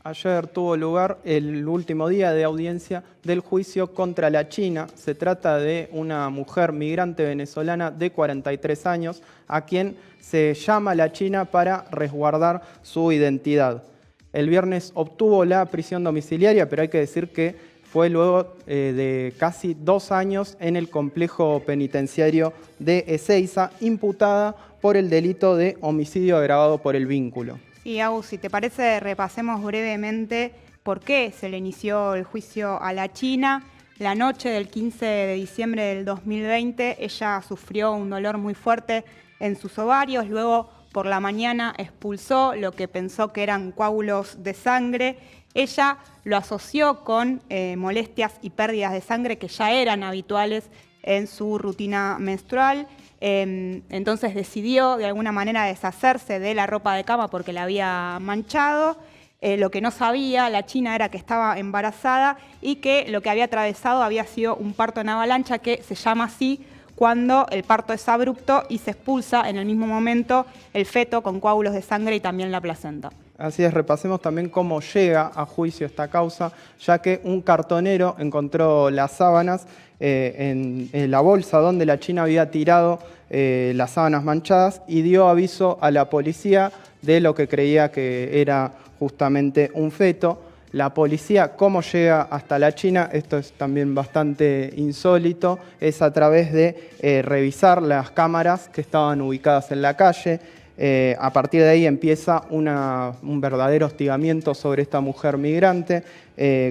Ayer tuvo lugar el último día de audiencia del juicio contra la China. Se trata de una mujer migrante venezolana de 43 años a quien se llama la China para resguardar su identidad. El viernes obtuvo la prisión domiciliaria, pero hay que decir que fue luego de casi 2 años en el complejo penitenciario de Ezeiza, imputada por el delito de homicidio agravado por el vínculo. Sí, Agus, si te parece, repasemos brevemente por qué se le inició el juicio a la China. La noche del 15 de diciembre del 2020, ella sufrió un dolor muy fuerte en sus ovarios, luego por la mañana expulsó lo que pensó que eran coágulos de sangre. Ella lo asoció con molestias y pérdidas de sangre que ya eran habituales en su rutina menstrual. Entonces decidió de alguna manera deshacerse de la ropa de cama porque la había manchado. Lo que no sabía la China era que estaba embarazada y que lo que había atravesado había sido un parto en avalancha, que se llama así cuando el parto es abrupto y se expulsa en el mismo momento el feto con coágulos de sangre y también la placenta. Así es, repasemos también cómo llega a juicio esta causa, ya que un cartonero encontró las sábanas en la bolsa donde la China había tirado las sábanas manchadas y dio aviso a la policía de lo que creía que era justamente un feto. La policía, ¿cómo llega hasta la China? Esto es también bastante insólito, es a través de revisar las cámaras que estaban ubicadas en la calle. A partir de ahí empieza un verdadero hostigamiento sobre esta mujer migrante.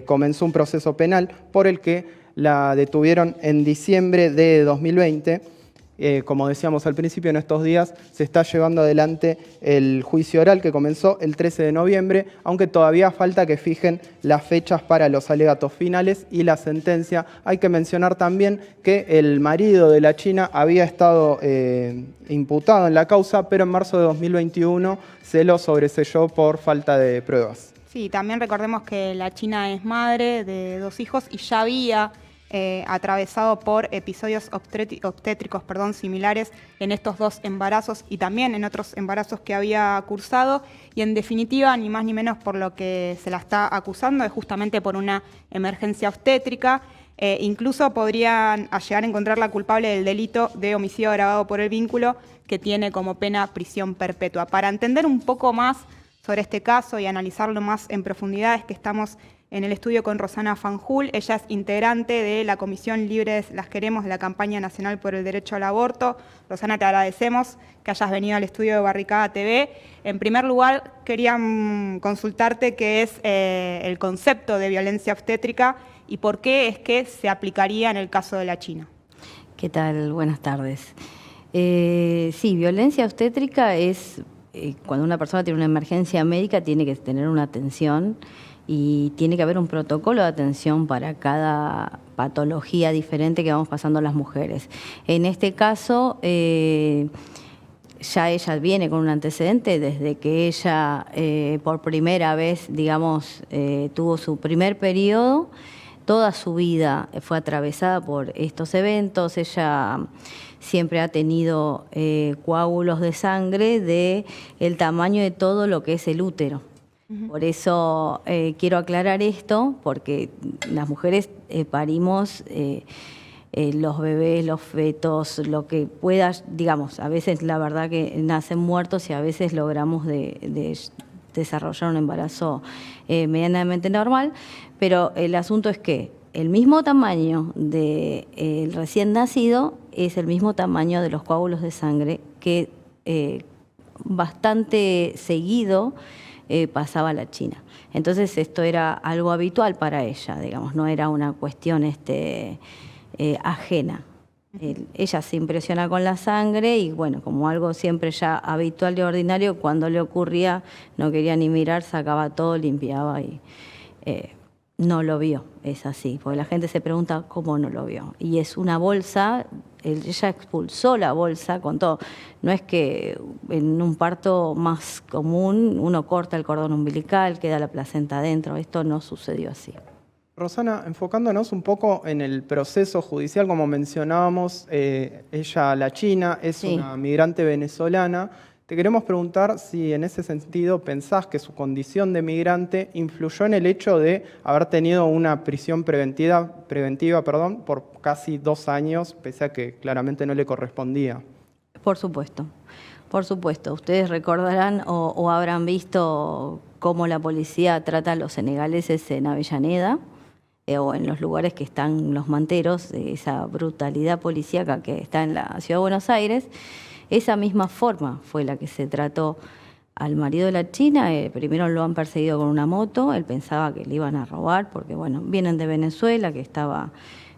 Comenzó un proceso penal por el que la detuvieron en diciembre de 2020. Como decíamos al principio, en estos días se está llevando adelante el juicio oral que comenzó el 13 de noviembre, aunque todavía falta que fijen las fechas para los alegatos finales y la sentencia. Hay que mencionar también que el marido de la China había estado imputado en la causa, pero en marzo de 2021 se lo sobreseyó por falta de pruebas. Sí, también recordemos que la China es madre de 2 hijos y ya había atravesado por episodios obstétricos similares en estos 2 embarazos y también en otros embarazos que había cursado, y en definitiva, ni más ni menos por lo que se la está acusando, es justamente por una emergencia obstétrica. Incluso podrían llegar a encontrarla culpable del delito de homicidio agravado por el vínculo, que tiene como pena prisión perpetua. Para entender un poco más sobre este caso y analizarlo más en profundidad es que estamos en el estudio con Rosana Fanjul. Ella es integrante de la Comisión Libres Las Queremos de la Campaña Nacional por el Derecho al Aborto. Rosana, te agradecemos que hayas venido al estudio de Barricada TV. En primer lugar, quería consultarte qué es el concepto de violencia obstétrica y por qué es que se aplicaría en el caso de la China. ¿Qué tal? Buenas tardes. Sí, violencia obstétrica es cuando una persona tiene una emergencia médica, tiene que tener una atención y tiene que haber un protocolo de atención para cada patología diferente que vamos pasando las mujeres. En este caso, ya ella viene con un antecedente desde que ella por primera vez, digamos, tuvo su primer periodo. Toda su vida fue atravesada por estos eventos. Ella siempre ha tenido coágulos de sangre del tamaño de todo lo que es el útero. Por eso quiero aclarar esto, porque las mujeres parimos los bebés, los fetos, lo que pueda, digamos, a veces la verdad que nacen muertos y a veces logramos de desarrollar un embarazo medianamente normal, pero el asunto es que el mismo tamaño del recién nacido es el mismo tamaño de los coágulos de sangre que bastante seguido pasaba la China. Entonces esto era algo habitual para ella, digamos, no era una cuestión ajena. Ella se impresiona con la sangre y bueno, como algo siempre ya habitual y ordinario, cuando le ocurría no quería ni mirar, sacaba todo, limpiaba y no lo vio. Es así, porque la gente se pregunta cómo no lo vio. Y es una bolsa, ella expulsó la bolsa con todo. No es que en un parto más común uno corta el cordón umbilical, queda la placenta adentro. Esto no sucedió así. Rosana, enfocándonos un poco en el proceso judicial, como mencionábamos, ella, la China, es una migrante venezolana. Te queremos preguntar si en ese sentido pensás que su condición de migrante influyó en el hecho de haber tenido una prisión preventiva, por casi 2 años, pese a que claramente no le correspondía. Por supuesto, por supuesto. Ustedes recordarán o habrán visto cómo la policía trata a los senegaleses en Avellaneda o en los lugares que están los manteros, esa brutalidad policíaca que está en la Ciudad de Buenos Aires. Esa misma forma fue la que se trató al marido de la china. Primero lo han perseguido con una moto, él pensaba que le iban a robar porque, bueno, vienen de Venezuela, que estaba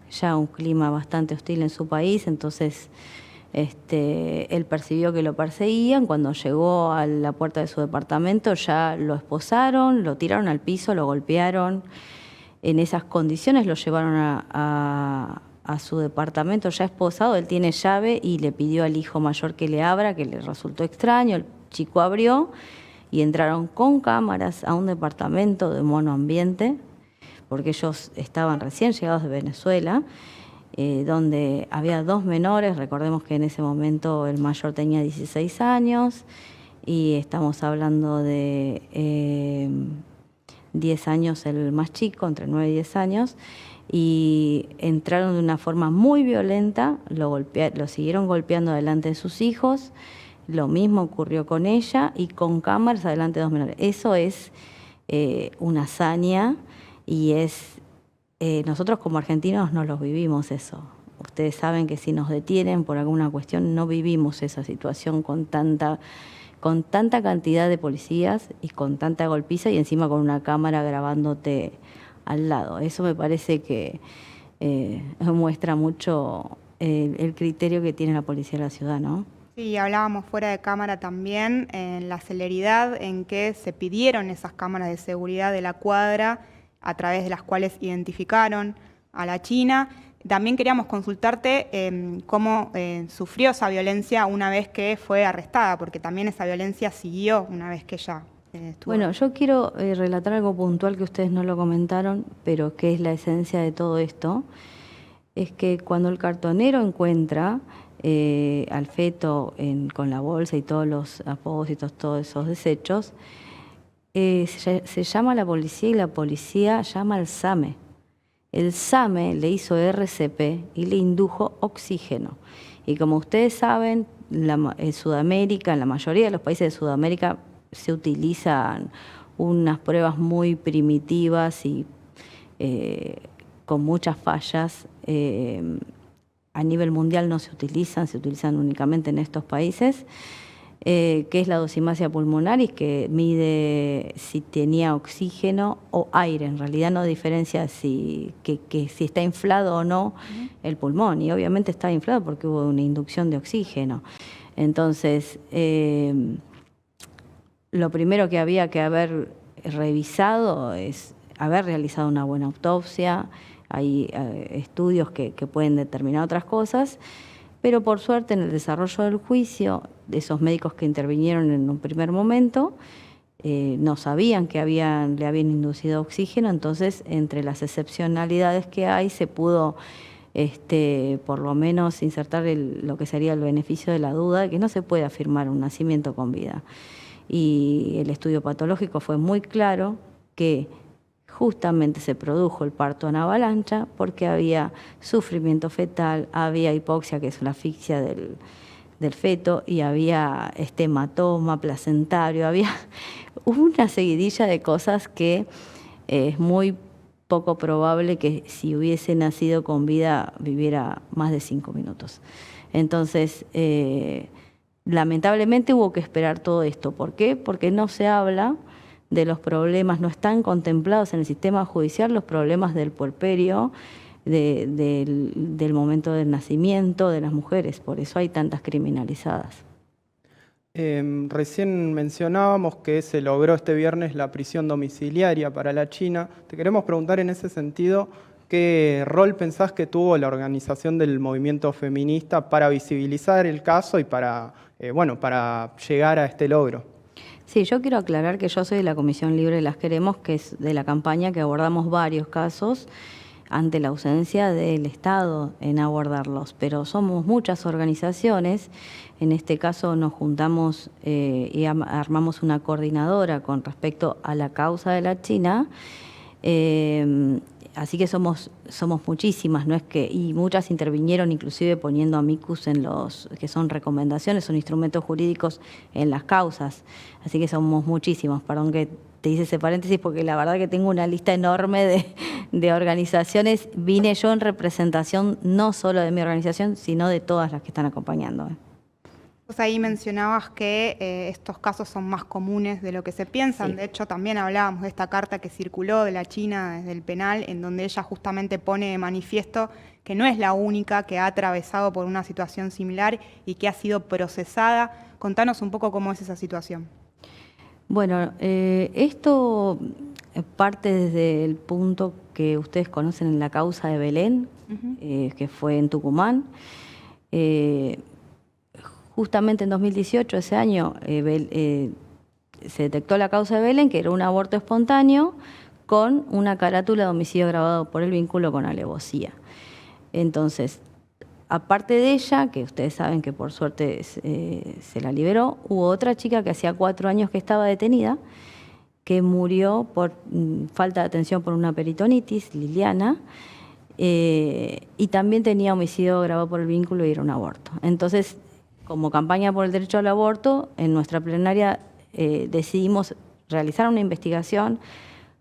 ya un clima bastante hostil en su país, entonces él percibió que lo perseguían. Cuando llegó a la puerta de su departamento ya lo esposaron, lo tiraron al piso, lo golpearon. En esas condiciones lo llevaron a su departamento ya esposado. Él tiene llave y le pidió al hijo mayor que le abra, que le resultó extraño. El chico abrió y entraron con cámaras a un departamento de monoambiente, porque ellos estaban recién llegados de Venezuela, donde había 2 menores. Recordemos que en ese momento el mayor tenía 16 años y estamos hablando de 10 años el más chico, entre 9 y 10 años, y entraron de una forma muy violenta, lo siguieron golpeando delante de sus hijos. Lo mismo ocurrió con ella y con cámaras adelante de 2 menores. Eso es una hazaña y nosotros como argentinos no los vivimos eso. Ustedes saben que si nos detienen por alguna cuestión no vivimos esa situación con tanta cantidad de policías y con tanta golpiza y encima con una cámara grabándote al lado. Eso me parece que muestra mucho el criterio que tiene la policía de la ciudad, ¿no? Sí, hablábamos fuera de cámara también en la celeridad en que se pidieron esas cámaras de seguridad de la cuadra, a través de las cuales identificaron a la china. También queríamos consultarte cómo sufrió esa violencia una vez que fue arrestada, porque también esa violencia siguió una vez que ella estuvo. Bueno, yo quiero relatar algo puntual que ustedes no lo comentaron, pero que es la esencia de todo esto. Es que cuando el cartonero encuentra al feto con la bolsa y todos los apósitos, todos esos desechos, se llama a la policía y la policía llama al SAME. El SAME le hizo RCP y le indujo oxígeno. Y como ustedes saben, en Sudamérica, en la mayoría de los países de Sudamérica, se utilizan unas pruebas muy primitivas y con muchas fallas. A nivel mundial no se utilizan únicamente en estos países, que es la dosimetría pulmonar y que mide si tenía oxígeno o aire. En realidad no diferencia si está inflado o no el pulmón, y obviamente está inflado porque hubo una inducción de oxígeno. Entonces, lo primero que había que haber revisado es haber realizado una buena autopsia. Hay estudios que pueden determinar otras cosas, pero por suerte en el desarrollo del juicio, de esos médicos que intervinieron en un primer momento, no sabían que le habían inducido oxígeno. Entonces, entre las excepcionalidades que hay, se pudo por lo menos insertar lo que sería el beneficio de la duda, de que no se puede afirmar un nacimiento con vida. Y el estudio patológico fue muy claro que justamente se produjo el parto en avalancha porque había sufrimiento fetal, había hipoxia, que es una asfixia del feto, y había hematoma placentario, había una seguidilla de cosas que es muy poco probable que si hubiese nacido con vida viviera más de 5 minutos. Entonces, lamentablemente hubo que esperar todo esto. ¿Por qué? Porque no se habla de los problemas, no están contemplados en el sistema judicial los problemas del puerperio, del momento del nacimiento de las mujeres. Por eso hay tantas criminalizadas. Recién mencionábamos que se logró este viernes la prisión domiciliaria para la china. Te queremos preguntar en ese sentido, ¿qué rol pensás que tuvo la organización del movimiento feminista para visibilizar el caso y para llegar a este logro? Sí, yo quiero aclarar que yo soy de la Comisión Libre de Las Queremos, que es de la campaña que abordamos varios casos ante la ausencia del Estado en abordarlos. Pero somos muchas organizaciones, en este caso nos juntamos y armamos una coordinadora con respecto a la causa de la China. Así que somos muchísimas, no es que, y muchas intervinieron inclusive poniendo amicus en los que son recomendaciones, son instrumentos jurídicos en las causas. Así que somos muchísimos, perdón que te hice ese paréntesis porque la verdad que tengo una lista enorme de organizaciones. Vine yo en representación no solo de mi organización, sino de todas las que están acompañando. Pues ahí mencionabas que estos casos son más comunes de lo que se piensan. Sí. De hecho, también hablábamos de esta carta que circuló de la China desde el penal, en donde ella justamente pone de manifiesto que no es la única que ha atravesado por una situación similar y que ha sido procesada. Contanos un poco cómo es esa situación. Bueno, esto parte desde el punto que ustedes conocen en la causa de Belén, que fue en Tucumán. Justamente en 2018, ese año, se detectó la causa de Belén, que era un aborto espontáneo, con una carátula de homicidio agravado por el vínculo con alevosía. Entonces, aparte de ella, que ustedes saben que por suerte se la liberó, hubo otra chica que hacía 4 años que estaba detenida, que murió por falta de atención por una peritonitis, Liliana, y también tenía homicidio agravado por el vínculo y era un aborto. Entonces, como campaña por el derecho al aborto, en nuestra plenaria decidimos realizar una investigación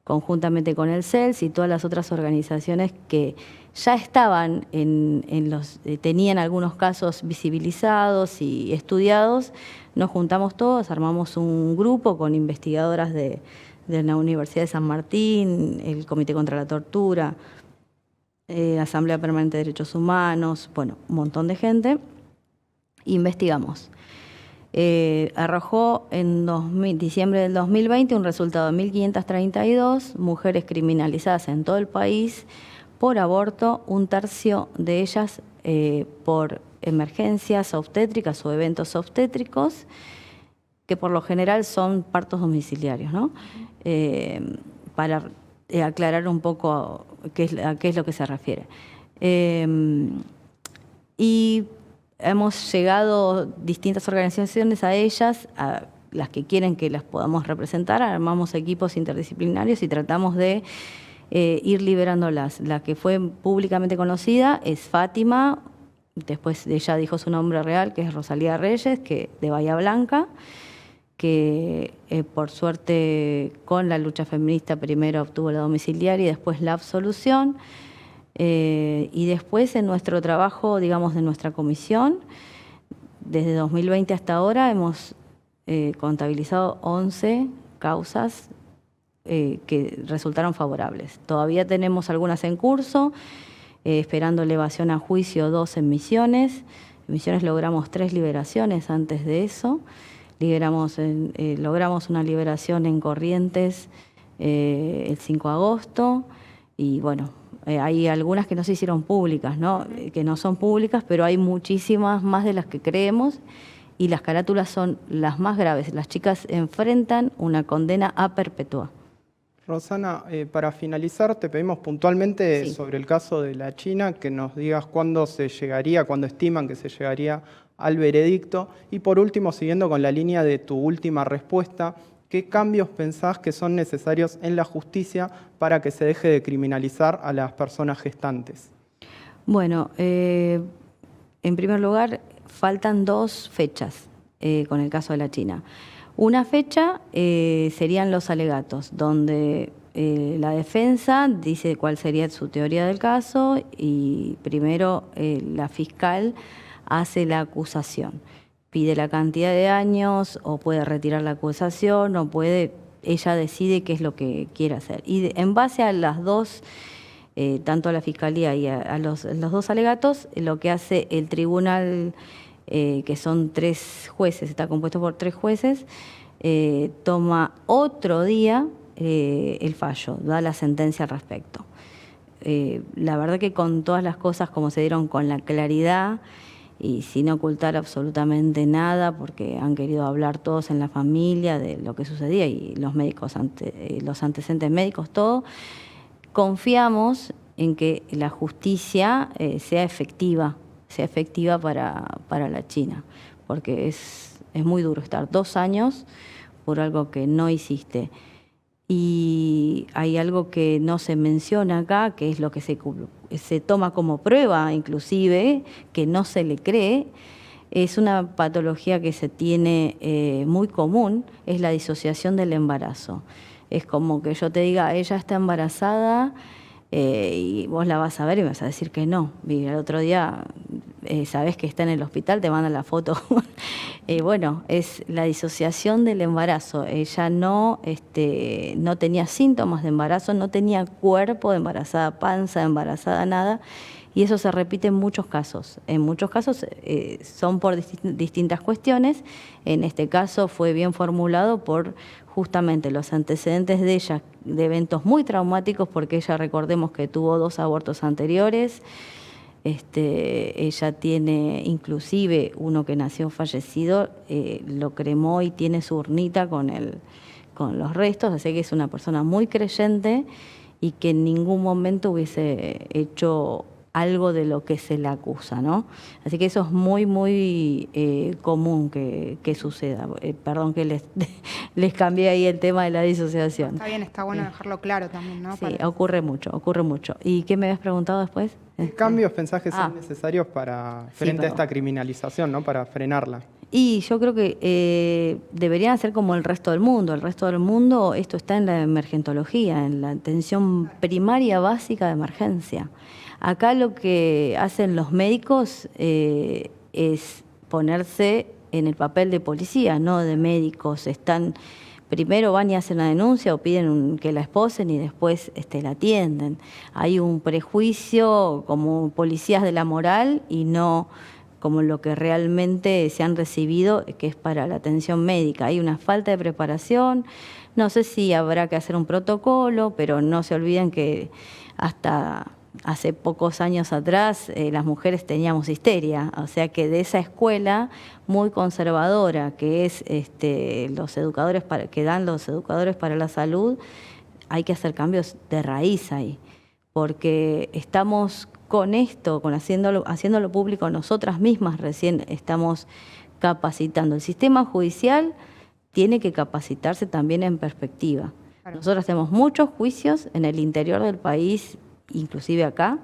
conjuntamente con el CELS y todas las otras organizaciones que ya estaban tenían algunos casos visibilizados y estudiados. Nos juntamos todos, armamos un grupo con investigadoras de la Universidad de San Martín, el Comité contra la Tortura, Asamblea Permanente de Derechos Humanos, bueno, un montón de gente. Investigamos. Arrojó en diciembre del 2020 un resultado de 1.532 mujeres criminalizadas en todo el país por aborto, 1/3 de ellas por emergencias obstétricas o eventos obstétricos, que por lo general son partos domiciliarios, ¿no? Para aclarar un poco a qué es lo que se refiere. Y hemos llegado distintas organizaciones a ellas, a las que quieren que las podamos representar, armamos equipos interdisciplinarios y tratamos de ir liberándolas. La que fue públicamente conocida es Fátima, después ella dijo su nombre real, que es Rosalía Reyes, que de Bahía Blanca, que por suerte con la lucha feminista primero obtuvo la domiciliaria y después la absolución. Y después en nuestro trabajo, digamos, de nuestra comisión, desde 2020 hasta ahora hemos contabilizado 11 causas que resultaron favorables. Todavía tenemos algunas en curso, esperando elevación a juicio 2 en Misiones. En Misiones logramos 3 liberaciones antes de eso. Logramos una liberación en Corrientes el 5 de agosto y bueno, hay algunas que no se hicieron públicas, ¿no? Que no son públicas, pero hay muchísimas más de las que creemos y las carátulas son las más graves. Las chicas enfrentan una condena a perpetua. Rosana, para finalizar, te pedimos puntualmente sobre el caso de la China, que nos digas cuándo estiman que se llegaría al veredicto. Y por último, siguiendo con la línea de tu última respuesta, ¿qué cambios pensás que son necesarios en la justicia para que se deje de criminalizar a las personas gestantes? Bueno, en primer lugar, faltan 2 fechas con el caso de la China. Una fecha serían los alegatos, donde la defensa dice cuál sería su teoría del caso y primero la fiscal hace la acusación. Pide la cantidad de años o puede retirar la acusación o ella decide qué es lo que quiere hacer. Y en base a las 2, tanto a la fiscalía y a los 2 alegatos, lo que hace el tribunal, que son 3 jueces, está compuesto por 3 jueces, toma otro día el fallo, da la sentencia al respecto. La verdad que con todas las cosas como se dieron, con la claridad y sin ocultar absolutamente nada, porque han querido hablar todos en la familia de lo que sucedía y los médicos, los antecedentes médicos, todo, confiamos en que la justicia sea efectiva para la China, porque es muy duro estar 2 años por algo que no hiciste. Y hay algo que no se menciona acá, que es lo que se toma como prueba, inclusive, que no se le cree. Es una patología que se tiene muy común, es la disociación del embarazo. Es como que yo te diga, ella está embarazada y vos la vas a ver y me vas a decir que no. Y el otro día sabés que está en el hospital, te mandan la foto. Bueno, es la disociación del embarazo. Ella no tenía síntomas de embarazo, no tenía cuerpo de embarazada, panza de embarazada, nada. Y eso se repite en muchos casos. En muchos casos son por distintas cuestiones. En este caso fue bien formulado por justamente los antecedentes de ella, de eventos muy traumáticos, porque ella, recordemos que tuvo 2 abortos anteriores. Ella tiene inclusive uno que nació fallecido, lo cremó y tiene su urnita con los restos, así que es una persona muy creyente y que en ningún momento hubiese hecho algo de lo que se le acusa, ¿no? Así que eso es muy, muy común que suceda. Perdón que les cambié ahí el tema de la disociación. Está bien, está bueno dejarlo claro también, ¿no? Sí, ocurre mucho. ¿Y qué me habías preguntado después? ¿Qué cambios pensás que son necesarios frente a esta criminalización, ¿no? Para frenarla? Y yo creo que deberían ser como el resto del mundo. El resto del mundo, esto está en la emergentología, en la atención primaria básica de emergencia. Acá lo que hacen los médicos es ponerse en el papel de policía, no de médicos. Primero van y hacen la denuncia o piden que la esposen y después la atienden. Hay un prejuicio como policías de la moral y no como lo que realmente se han recibido, que es para la atención médica. Hay una falta de preparación. No sé si habrá que hacer un protocolo, pero no se olviden que hasta hace pocos años atrás las mujeres teníamos histeria, o sea que de esa escuela muy conservadora que es los educadores que dan los educadores para la salud, hay que hacer cambios de raíz ahí, porque estamos con esto, haciéndolo público nosotras mismas recién estamos capacitando. El sistema judicial tiene que capacitarse también en perspectiva. Claro. Nosotros tenemos muchos juicios en el interior del país, inclusive acá,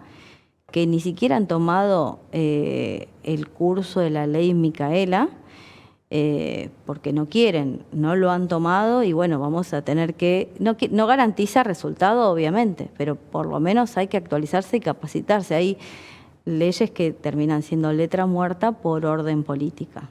que ni siquiera han tomado el curso de la ley Micaela, porque no quieren, no lo han tomado y bueno, vamos a tener no garantiza resultado obviamente, pero por lo menos hay que actualizarse y capacitarse. Hay leyes que terminan siendo letra muerta por orden política.